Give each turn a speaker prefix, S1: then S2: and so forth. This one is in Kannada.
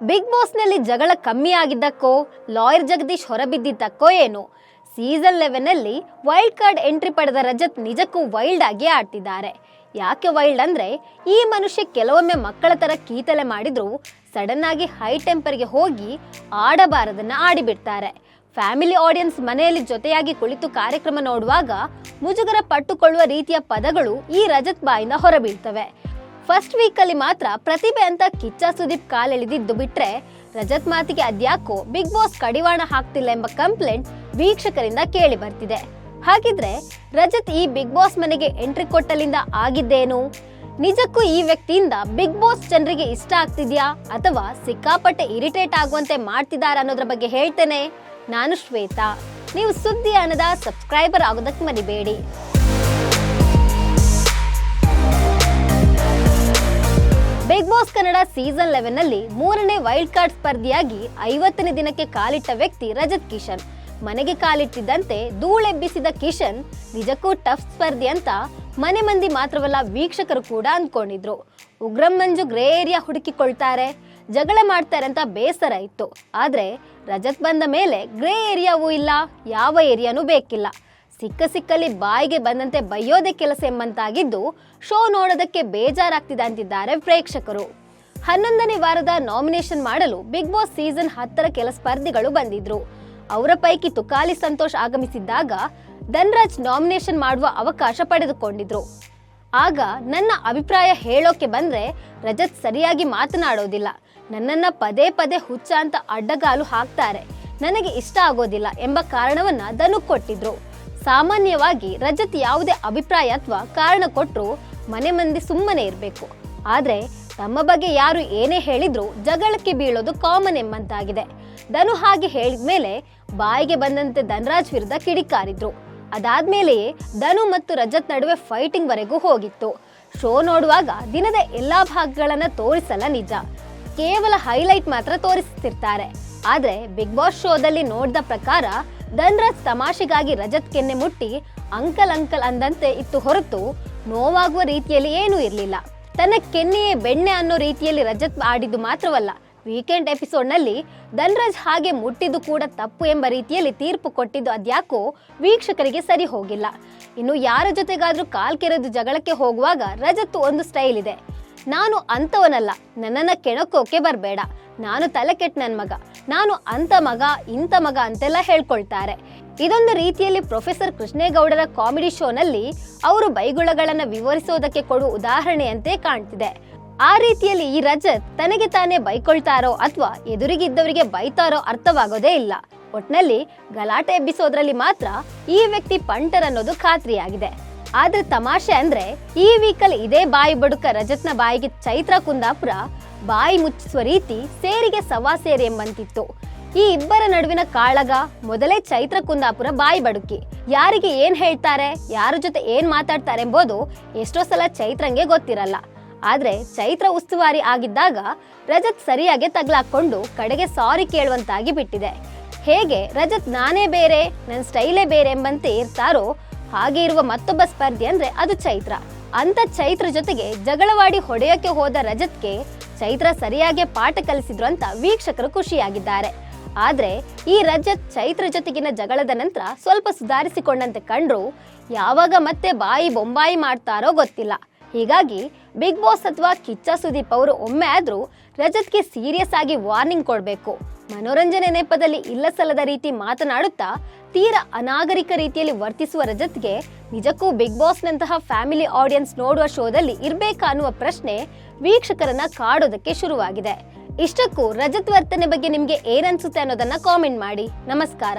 S1: ಬಿಗ್ ಬಾಸ್ನಲ್ಲಿ ಜಗಳ ಕಮ್ಮಿ ಆಗಿದ್ದಕ್ಕೋ ಲಾಯರ್ ಜಗದೀಶ್ ಹೊರಬಿದ್ದಿದ್ದಕ್ಕೋ ಏನು ಸೀಸನ್ 11ನಲ್ಲಿ ವೈಲ್ಡ್ ಕಾರ್ಡ್ ಎಂಟ್ರಿ ಪಡೆದ ರಜತ್ ನಿಜಕ್ಕೂ ವೈಲ್ಡ್ ಆಗಿ ಆಡ್ತಿದ್ದಾರೆ. ಯಾಕೆ ವೈಲ್ಡ್ ಅಂದ್ರೆ ಈ ಮನುಷ್ಯ ಕೆಲವೊಮ್ಮೆ ಮಕ್ಕಳ ತರ ಕೀತಲೆ ಮಾಡಿದ್ರು ಸಡನ್ ಆಗಿ ಹೈ ಟೆಂಪರ್ಗೆ ಹೋಗಿ ಆಡಬಾರದನ್ನ ಆಡಿಬಿಡ್ತಾರೆ. ಫ್ಯಾಮಿಲಿ ಆಡಿಯನ್ಸ್ ಮನೆಯಲ್ಲಿ ಜೊತೆಯಾಗಿ ಕುಳಿತು ಕಾರ್ಯಕ್ರಮ ನೋಡುವಾಗ ಮುಜುಗರ ಪಟ್ಟುಕೊಳ್ಳುವ ರೀತಿಯ ಪದಗಳು ಈ ರಜತ್ ಬಾಯಿಂದ ಹೊರಬೀಳ್ತವೆ. ಫಸ್ಟ್ ವೀಕಲ್ಲಿ ಮಾತ್ರ ಪ್ರತಿಭೆ ಅಂತ ಕಿಚ್ಚ ಸುದೀಪ್ ಕಾಲೆಳೆದಿದ್ದು ಬಿಟ್ರೆ ರಜತ್ ಮಾತಿಗೆ ಅದ್ಯಾಕೋ ಬಿಗ್ ಬಾಸ್ ಕಡಿವಾಣ ಹಾಕ್ತಿಲ್ಲ ಎಂಬ ಕಂಪ್ಲೇಂಟ್ ವೀಕ್ಷಕರಿಂದ ಕೇಳಿ ಬರ್ತಿದೆ. ಹಾಗಿದ್ರೆ ರಜತ್ ಈ ಬಿಗ್ ಬಾಸ್ ಮನೆಗೆ ಎಂಟ್ರಿ ಕೊಟ್ಟಲಿಂದ ಆಗಿದ್ದೇನು? ನಿಜಕ್ಕೂ ಈ ವ್ಯಕ್ತಿಯಿಂದ ಬಿಗ್ ಬಾಸ್ ಜನರಿಗೆ ಇಷ್ಟ ಆಗ್ತಿದ್ಯಾ ಅಥವಾ ಸಿಕ್ಕಾಪಟ್ಟೆ ಇರಿಟೇಟ್ ಆಗುವಂತೆ ಮಾಡ್ತಿದ್ದಾರೆ ಅನ್ನೋದ್ರ ಬಗ್ಗೆ ಹೇಳ್ತೇನೆ. ನಾನು ಶ್ವೇತಾ. ನೀವು ಸುದ್ದಿ ಅನ್ನದ ಸಬ್ಸ್ಕ್ರೈಬರ್ ಆಗೋದಕ್ಕೆ ಮರಿಬೇಡಿ. ಬಿಗ್ ಬಾಸ್ ಕನ್ನಡ ಸೀಸನ್ 11ನಲ್ಲಿ 3ನೇ ವೈಲ್ಡ್ ಕಾರ್ಡ್ ಸ್ಪರ್ಧಿಯಾಗಿ 50ನೇ ದಿನಕ್ಕೆ ಕಾಲಿಟ್ಟ ವ್ಯಕ್ತಿ ರಜತ್ ಕಿಶನ್. ಮನೆಗೆ ಕಾಲಿಟ್ಟಿದ್ದಂತೆ ಧೂಳೆಬ್ಬಿಸಿದ ಕಿಶನ್ ನಿಜಕ್ಕೂ ಟಫ್ ಸ್ಪರ್ಧಿ ಅಂತ ಮನೆ ಮಂದಿ ಮಾತ್ರವಲ್ಲ ವೀಕ್ಷಕರು ಕೂಡ ಅಂದ್ಕೊಂಡಿದ್ರು. ಉಗ್ರಂ ಮಂಜು ಗ್ರೇ ಏರಿಯಾ ಹುಡುಕಿಕೊಳ್ತಾರೆ, ಜಗಳ ಮಾಡ್ತಾರೆ ಅಂತ ಬೇಸರ ಇತ್ತು. ಆದ್ರೆ ರಜತ್ ಬಂದ ಮೇಲೆ ಗ್ರೇ ಏರಿಯಾವೂ ಇಲ್ಲ, ಯಾವ ಏರಿಯಾನೂ ಬೇಕಿಲ್ಲ. ಸಿಕ್ಕಲ್ಲಿ ಬಾಯಿಗೆ ಬಂದಂತೆ ಬೈಯೋದೇ ಕೆಲಸ ಎಂಬಂತಾಗಿದ್ದು ಶೋ ನೋಡೋದಕ್ಕೆ ಬೇಜಾರಾಗ್ತಿದೆ ಅಂತಿದ್ದಾರೆ ಪ್ರೇಕ್ಷಕರು. 11ನೇ ವಾರದ ನಾಮಿನೇಷನ್ ಮಾಡಲು ಬಿಗ್ ಬಾಸ್ ಸೀಸನ್ 10ರ ಕೆಲ ಸ್ಪರ್ಧಿಗಳು ಬಂದಿದ್ರು. ಅವರ ಪೈಕಿ ತುಕಾಲಿ ಸಂತೋಷ್ ಆಗಮಿಸಿದ್ದಾಗ ಧನ್ರಾಜ್ ನಾಮಿನೇಷನ್ ಮಾಡುವ ಅವಕಾಶ ಪಡೆದುಕೊಂಡಿದ್ರು. ಆಗ ನನ್ನ ಅಭಿಪ್ರಾಯ ಹೇಳೋಕೆ ಬಂದ್ರೆ ರಜತ್ ಸರಿಯಾಗಿ ಮಾತನಾಡೋದಿಲ್ಲ, ನನ್ನನ್ನ ಪದೇ ಪದೇ ಹುಚ್ಚ ಅಂತ ಅಡ್ಡಗಾಲು ಹಾಕ್ತಾರೆ, ನನಗೆ ಇಷ್ಟ ಆಗೋದಿಲ್ಲ ಎಂಬ ಕಾರಣವನ್ನ ಧನು ಕೊಟ್ಟಿದ್ರು. ಸಾಮಾನ್ಯವಾಗಿ ರಜತ್ ಯಾವುದೇ ಅಭಿಪ್ರಾಯ ಅಥವಾ ಕಾರಣ ಕೊಟ್ಟರು ಮನೆ ಮಂದಿ ಸುಮ್ಮನೆ ಇರಬೇಕು. ಆದ್ರೆ ತಮ್ಮ ಬಗ್ಗೆ ಯಾರು ಏನೇ ಹೇಳಿದ್ರು ಜಗಳಕ್ಕೆ ಬೀಳೋದು ಕಾಮನ್ ಎಂಬಂತಾಗಿದೆ. ಧನು ಹಾಗೆ ಹೇಳಿದ್ಮೇಲೆ ಬಾಯಿಗೆ ಬಂದಂತೆ ಧನ್ರಾಜ್ ವಿರುದ್ಧ ಕಿಡಿಕಾರಿದ್ರು. ಅದಾದ್ಮೇಲೆಯೇ ಧನು ಮತ್ತು ರಜತ್ ನಡುವೆ ಫೈಟಿಂಗ್ ವರೆಗೂ ಹೋಗಿತ್ತು. ಶೋ ನೋಡುವಾಗ ದಿನದ ಎಲ್ಲಾ ಭಾಗಗಳನ್ನ ತೋರಿಸಲ್ಲ ನಿಜ, ಕೇವಲ ಹೈಲೈಟ್ ಮಾತ್ರ ತೋರಿಸ್ತಿರ್ತಾರೆ. ಆದ್ರೆ ಬಿಗ್ ಬಾಸ್ ಶೋದಲ್ಲಿ ನೋಡಿದ ಪ್ರಕಾರ ಧನ್ರಾಜ್ ತಮಾಷೆಗಾಗಿ ರಜತ್ ಕೆನ್ನೆ ಮುಟ್ಟಿ ಅಂಕಲ್ ಅಂದಂತೆ ಇತ್ತು ಹೊರತು ನೋವಾಗುವ ರೀತಿಯಲ್ಲಿ ಏನೂ ಇರಲಿಲ್ಲ. ತನ್ನ ಕೆನ್ನೆಯೇ ಬೆಣ್ಣೆ ಅನ್ನೋ ರೀತಿಯಲ್ಲಿ ರಜತ್ ಆಡಿದ್ದು ಮಾತ್ರವಲ್ಲ, ವೀಕೆಂಡ್ ಎಪಿಸೋಡ್ನಲ್ಲಿ ಧನ್ರಾಜ್ ಹಾಗೆ ಮುಟ್ಟಿದ್ದು ಕೂಡ ತಪ್ಪು ಎಂಬ ರೀತಿಯಲ್ಲಿ ತೀರ್ಪು ಕೊಟ್ಟಿದ್ದು ಅದ್ಯಾಕೋ ವೀಕ್ಷಕರಿಗೆ ಸರಿ ಹೋಗಿಲ್ಲ. ಇನ್ನು ಯಾರ ಜೊತೆಗಾದ್ರೂ ಕಾಲ್ ಕೆರೆದು ಜಗಳಕ್ಕೆ ಹೋಗುವಾಗ ರಜತ್ ಒಂದು ಸ್ಟೈಲ್ ಇದೆ, ನಾನು ಅಂತವನಲ್ಲ, ನನ್ನನ್ನ ಕೆಣಕೋಕೆ ಬರಬೇಡ, ನಾನು ತಲೆ ಕೆಟ್ಟ ನನ್ನ ಮಗ, ನಾನು ಅಂತ ಮಗ ಇಂಥ ಮಗ ಅಂತೆಲ್ಲ ಹೇಳ್ಕೊಳ್ತಾರೆ. ಇದೊಂದು ರೀತಿಯಲ್ಲಿ ಪ್ರೊಫೆಸರ್ ಕೃಷ್ಣೇಗೌಡರ ಕಾಮಿಡಿ ಶೋನಲ್ಲಿ ಅವರು ಬೈಗುಳಗಳನ್ನ ವಿವರಿಸೋದಕ್ಕೆ ಕೊಡುವ ಉದಾಹರಣೆಯಂತೆ ಕಾಣ್ತಿದೆ. ಆ ರೀತಿಯಲ್ಲಿ ಈ ರಜತ್ ತನಗೆ ತಾನೇ ಬೈಕೊಳ್ತಾರೋ ಅಥವಾ ಎದುರಿಗಿದ್ದವರಿಗೆ ಬೈತಾರೋ ಅರ್ಥವಾಗೋದೇ ಇಲ್ಲ. ಒಟ್ನಲ್ಲಿ ಗಲಾಟೆ ಎಬ್ಬಿಸೋದ್ರಲ್ಲಿ ಮಾತ್ರ ಈ ವ್ಯಕ್ತಿ ಪಂಟರ್ ಅನ್ನೋದು ಖಾತ್ರಿಯಾಗಿದೆ. ಆದ್ರೆ ತಮಾಷೆ ಅಂದ್ರೆ ಈ ವೀಕಲ್ಲಿ ಇದೇ ಬಾಯಿ ಬಡುಕ ರಜತ್ನ ಬಾಯಿಗೆ ಚೈತ್ರ ಕುಂದಾಪುರ ಬಾಯಿ ಮುಚ್ಚಿಸುವ ರೀತಿ ಸೇರಿಗೆ ಸವಾ ಸೇರಿ ಎಂಬಂತಿತ್ತು. ಈ ಇಬ್ಬರ ನಡುವಿನ ಕಾಳಗ ಮೊದಲೇ ಚೈತ್ರ ಕುಂದಾಪುರ ಬಾಯಿ ಬಡುಕಿ. ಯಾರಿಗೆ ಏನ್ ಹೇಳ್ತಾರೆ, ಯಾರ ಜೊತೆ ಏನ್ ಮಾತಾಡ್ತಾರೆ ಎಂಬುದು ಎಷ್ಟೋ ಸಲ ಚೈತ್ರಂಗೆ ಗೊತ್ತಿರಲ್ಲ. ಆದ್ರೆ ಚೈತ್ರ ಉಸ್ತುವಾರಿ ಆಗಿದ್ದಾಗ ರಜತ್ ಸರಿಯಾಗಿ ತಗ್ಲಾಕೊಂಡು ಕಡೆಗೆ ಸಾರಿ ಕೇಳುವಂತಾಗಿ ಬಿಟ್ಟಿದೆ. ಹೇಗೆ ರಜತ್ ನಾನೇ ಬೇರೆ, ನನ್ನ ಸ್ಟೈಲೇ ಬೇರೆ ಎಂಬಂತೆ ಇರ್ತಾರೋ ಹಾಗೆ ಇರುವ ಮತ್ತೊಬ್ಬ ಸ್ಪರ್ಧಿ ಅಂದ್ರೆ ಅದು ಚೈತ್ರ. ಅಂತ ಚೈತ್ರ ಜೊತೆಗೆ ಜಗಳವಾಡಿ ಹೊಡೆಯೋಕೆ ಹೋದ ರಜತ್ಗೆ ಚೈತ್ರ ಸರಿಯಾಗಿ ಪಾಠ ಕಲಿಸಿದ್ರು ಅಂತ ವೀಕ್ಷಕರು ಖುಷಿಯಾಗಿದ್ದಾರೆ. ಆದ್ರೆ ಈ ರಜತ್ ಚೈತ್ರ ಜೊತೆಗಿನ ಜಗಳದ ನಂತರ ಸ್ವಲ್ಪ ಸುಧಾರಿಸಿಕೊಂಡಂತೆ ಕಂಡ್ರು ಯಾವಾಗ ಮತ್ತೆ ಬಾಯಿ ಬೊಂಬಾಯಿ ಮಾಡ್ತಾರೋ ಗೊತ್ತಿಲ್ಲ. ಹೀಗಾಗಿ ಬಿಗ್ ಬಾಸ್ ಅಥವಾ ಕಿಚ್ಚ ಸುದೀಪ್ ಅವರು ಒಮ್ಮೆ ಆದ್ರೂ ರಜತ್ಗೆ ಸೀರಿಯಸ್ ಆಗಿ ವಾರ್ನಿಂಗ್ ಕೊಡ್ಬೇಕು. ಮನೋರಂಜನೆ ನೆಪದಲ್ಲಿ ಇಲ್ಲಸಲ್ಲದ ರೀತಿ ಮಾತನಾಡುತ್ತಾ ತೀರಾ ಅನಾಗರಿಕ ರೀತಿಯಲ್ಲಿ ವರ್ತಿಸುವ ರಜತ್ಗೆ ನಿಜಕ್ಕೂ ಬಿಗ್ ಬಾಸ್ ನಂತಹ ಫ್ಯಾಮಿಲಿ ಆಡಿಯನ್ಸ್ ನೋಡುವ ಶೋದಲ್ಲಿ ಇರ್ಬೇಕಾ ಅನ್ನುವ ಪ್ರಶ್ನೆ ವೀಕ್ಷಕರನ್ನ ಕಾಡೋದಕ್ಕೆ ಶುರುವಾಗಿದೆ. ಇಷ್ಟಕ್ಕೂ ರಜತ್ ವರ್ತನೆ ಬಗ್ಗೆ ನಿಮ್ಗೆ ಏನನ್ಸುತ್ತೆ ಅನ್ನೋದನ್ನ ಕಾಮೆಂಟ್ ಮಾಡಿ. ನಮಸ್ಕಾರ.